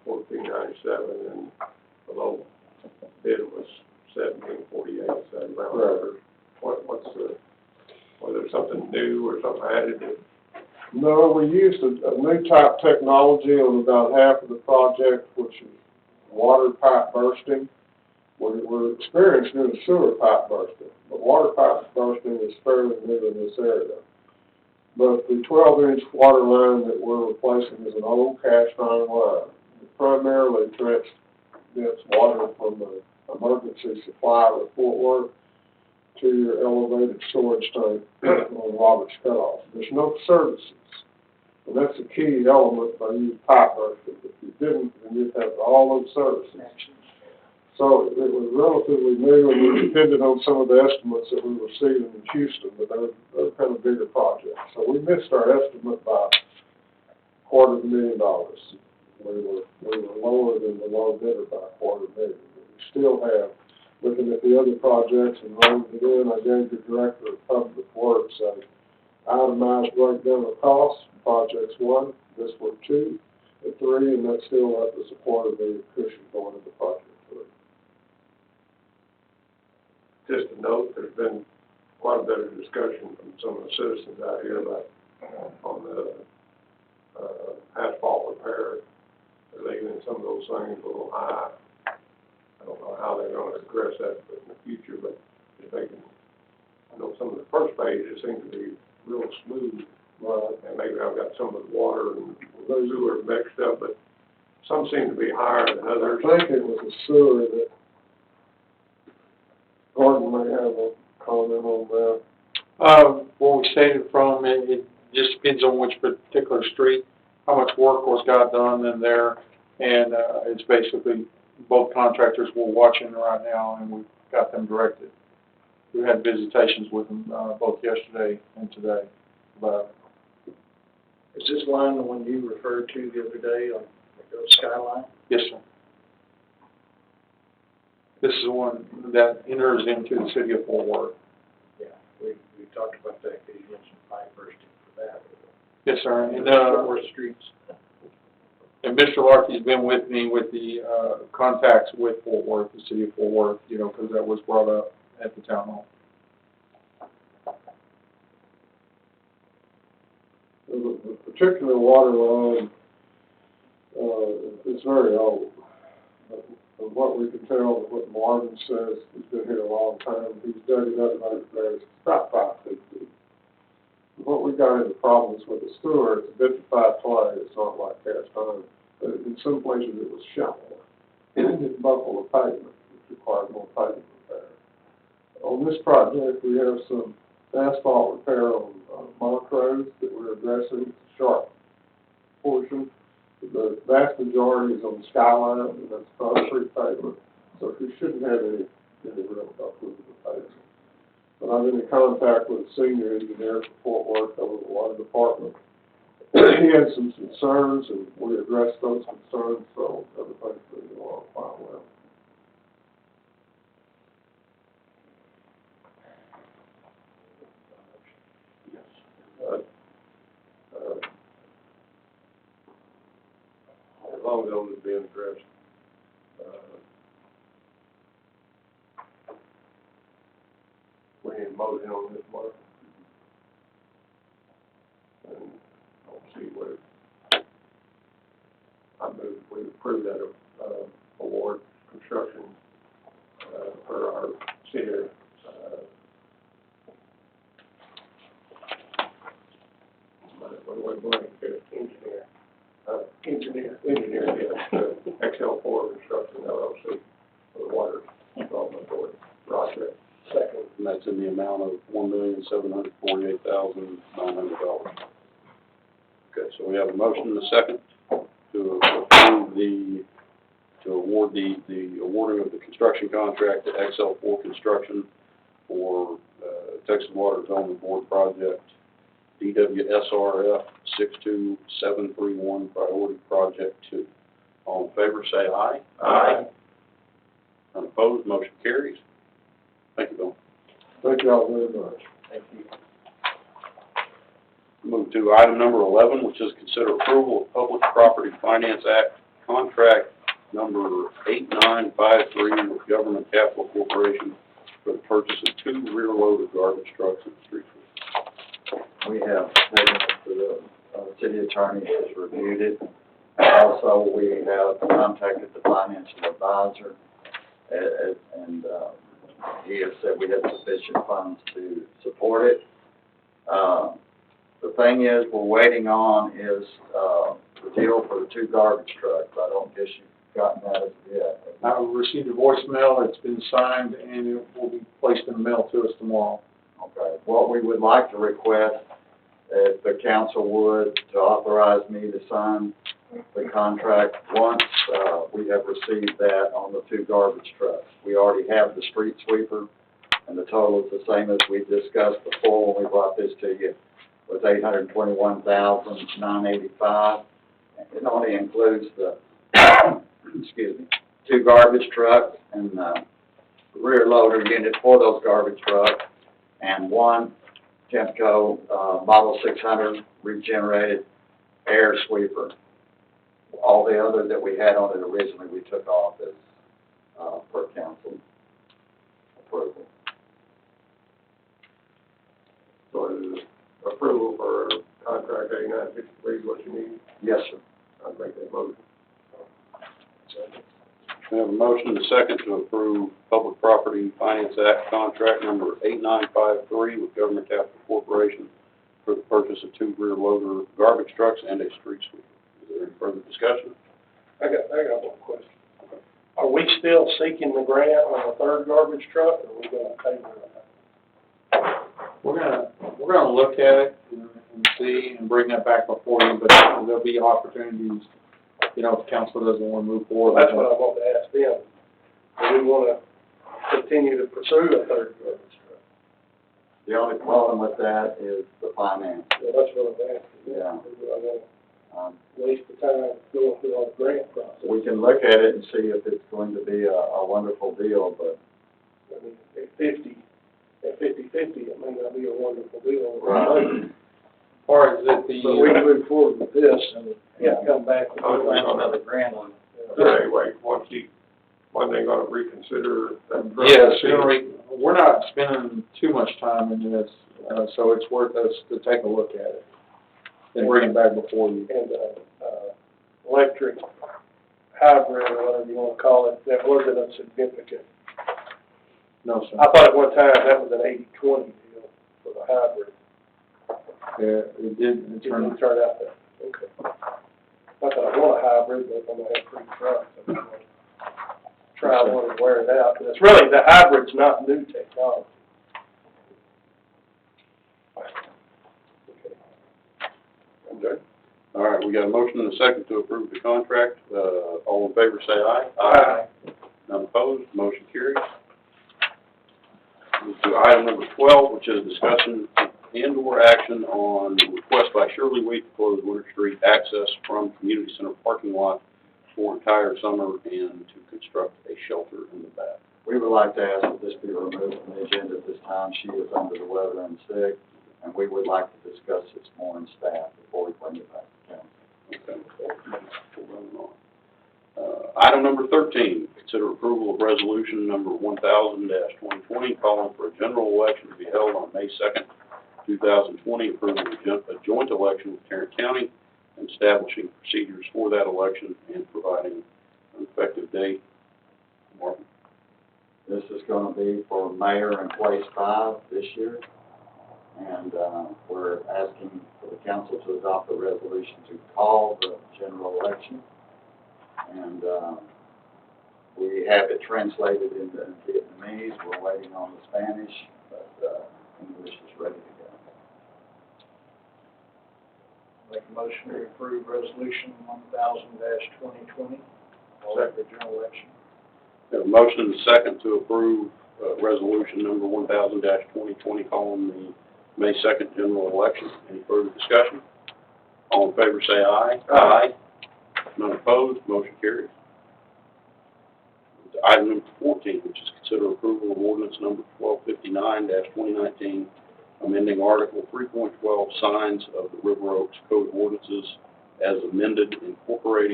$14.97, and the low bid was $17.48. So around Right. there. Was there something new or something added? No, we used a new type technology on about half of the project, which is water pipe bursting. We're experiencing a sewer pipe bursting, but water pipe bursting is fairly new in this area. But the 12-inch water line that we're replacing is an old cast iron line. It primarily transmits water from the emergency supply of Fort Worth to your elevated storage tank on Roberts Cutoff. There's no services, and that's a key element by using pipe bursting. If you didn't, then you'd have all those services. So it was relatively new, and we depended on some of the estimates that we were receiving in Houston, but they're kind of bigger projects. So we missed our estimate by $250,000. We were lower than the low bidder by $250,000. We still have, looking at the other projects and running it in, I gave the Director of Public Works an itemized breakdown of costs, projects 1, this one 2, and 3, and that still left us a $250,000 cushion going into project 3. Just to note, there's been quite a bit of discussion from some of the citizens out here about on the asphalt repair. They're leaving some of those things a little high. I don't know how they're going to address that in the future, but if they can, I know some of the first pages seem to be real smooth. And maybe I've got some of the water and the sewer mixed up, but some seem to be higher than others. I think it was a sewer that Gordon may have a comment on that. Where we stated from, it just depends on which particular street, how much work was got done in there, and it's basically both contractors we're watching right now, and we've got them directed. We had visitations with them both yesterday and today about it. Is this line the one you referred to the other day on the Skyline? Yes, sir. This is the one that enters into the city of Fort Worth. Yeah, we talked about that, because you mentioned pipe bursting for that. Yes, sir. And Fort Worth streets. And Mr. Larkey's been with me with the contacts with Fort Worth, the city of Fort Worth, you know, because that was brought up at the town hall. The particular water line is very old. From what we can tell, what Marvin says, he's been here a long time, he's dug it up over there, it's about 5 feet deep. What we got into problems with the sewer, it's vitrified clay, it's not like cast iron. But in some places it was shallow. It didn't buckle the pavement, which required more pavement repair. On this project, we have some asphalt repair on Montrose that we're addressing, sharp portion. The vast majority is on the Skyline, and that's concrete pavement, so we shouldn't have any real buckle in the pavement. But I've been in contact with a senior engineer for Fort Worth over the water department. He had some concerns, and we addressed those concerns, so everything's moving along quite well. As long as those are being addressed. We need a motion on this, Mark. And I'll see what I move, we approve that award construction for our city. Engineer, yes, XL4 Construction LLC for the Water Development Board project. Second. And that's in the amount of $1,748,900. Okay, so we have a motion and a second to approve to award the awarding of the construction contract to XL4 Construction for Texas Water Development Board project DWSRF 62731 Priority Project 2. All in favor, say aye. Aye. None opposed, motion carries. Thank you, Bill. Thank you all very much. Thank you. Move to item number 11, which is consider approval of Public Property Finance Act contract number 8953 with Government Capital Corporation for the purchase of 2 rear-loaded garbage trucks and street sweepers. We have taken it to the city attorney has reviewed it. Also, we have contacted the financial advisor, and he has said we have sufficient funds to support it. The thing is, we're waiting on is the deal for the 2 garbage trucks. I don't guess you've gotten that as yet. I received a voicemail, it's been signed, and it will be placed in the mail to us tomorrow. Okay, what we would like to request, if the council would, to authorize me to sign the contract once we have received that on the 2 garbage trucks. We already have the street sweeper, and the total is the same as we discussed before when we brought this to you, was $821,985. It only includes the, excuse me, 2 garbage trucks and the rear loader unit for those garbage trucks, and 1 Temco Model 600 regenerated air sweeper. All the other that we had on it originally, we took off as per council approval. So is approval for contract 8953 what you need? Yes, sir. I'd make that motion. We have a motion and a second to approve Public Property Finance Act contract number 8953 with Government Capital Corporation for the purchase of 2 rear-loader garbage trucks and a street sweeper. Is there any further discussion? I got one question. Are we still seeking the grant on the 3rd garbage truck, or are we gonna pay for it? We're gonna look at it and see and bring that back before you, but there'll be opportunities, you know, if council doesn't want to move Well, forward. that's what I want to ask them. Do we wanna continue to pursue a 3rd garbage truck? The only problem with that is the finance. Well, that's what I'm asking. Yeah. Do I wanna Um, waste the time going through all the grant process? We can look at it and see if it's going to be a wonderful deal, but I mean, at 50/50, it may not be a wonderful deal. Right. Or is it the, But we can move forward with this and come back and Oh, find another grant on it. Anyway, when they gonna reconsider that? yes, we're not spending too much time in this, so it's worth us to take a look at it and bring it back before you. And, electric hybrid, or whatever you wanna call it, that wasn't a significant. No, sir. I thought at one time that was an 80/20 deal for the hybrid. Yeah, it did, It didn't turn out that, okay. Not that I want a hybrid, but I'm gonna have 3 trucks. I'm gonna try one and wear it out. But it's really, the hybrid's not new technology. Okay. All right, we got a motion and a second to approve the contract. All in favor, say aye. Aye. None opposed, motion carries. Move to item number 12, which is discussion and/or action on the request by Shirley Wheat to close Winter Street access from community center parking lot for entire summer and to construct a shelter in the back. we would like to ask that this be removed from the agenda at this time. She is under the weather and sick, and we would like to discuss this more in staff before we bring it back to council. Okay. Item number 13, consider approval of resolution number 1000-2020, calling for a general election to be held on May 2nd, 2020, approving a joint election with Tarrant County, and establishing procedures for that election and providing an effective date. Martin? This is gonna be for mayor and place 5 this year, and, we're asking for the council to adopt a resolution to call the general election. And, we have it translated into Vietnamese. We're waiting on the Spanish, but, English is ready to go. Make a motion to approve resolution 1000-2020, call it the general election. We have a motion and a second to approve resolution number 1000-2020, calling the May 2nd general election. Any further discussion? All in favor, say aye. Aye. None opposed, motion carries. Item number 14, which is consider approval of ordinance number 1259-2019, amending Article 3.12 signs of the River Oaks Code of Ordinances as amended, incorporating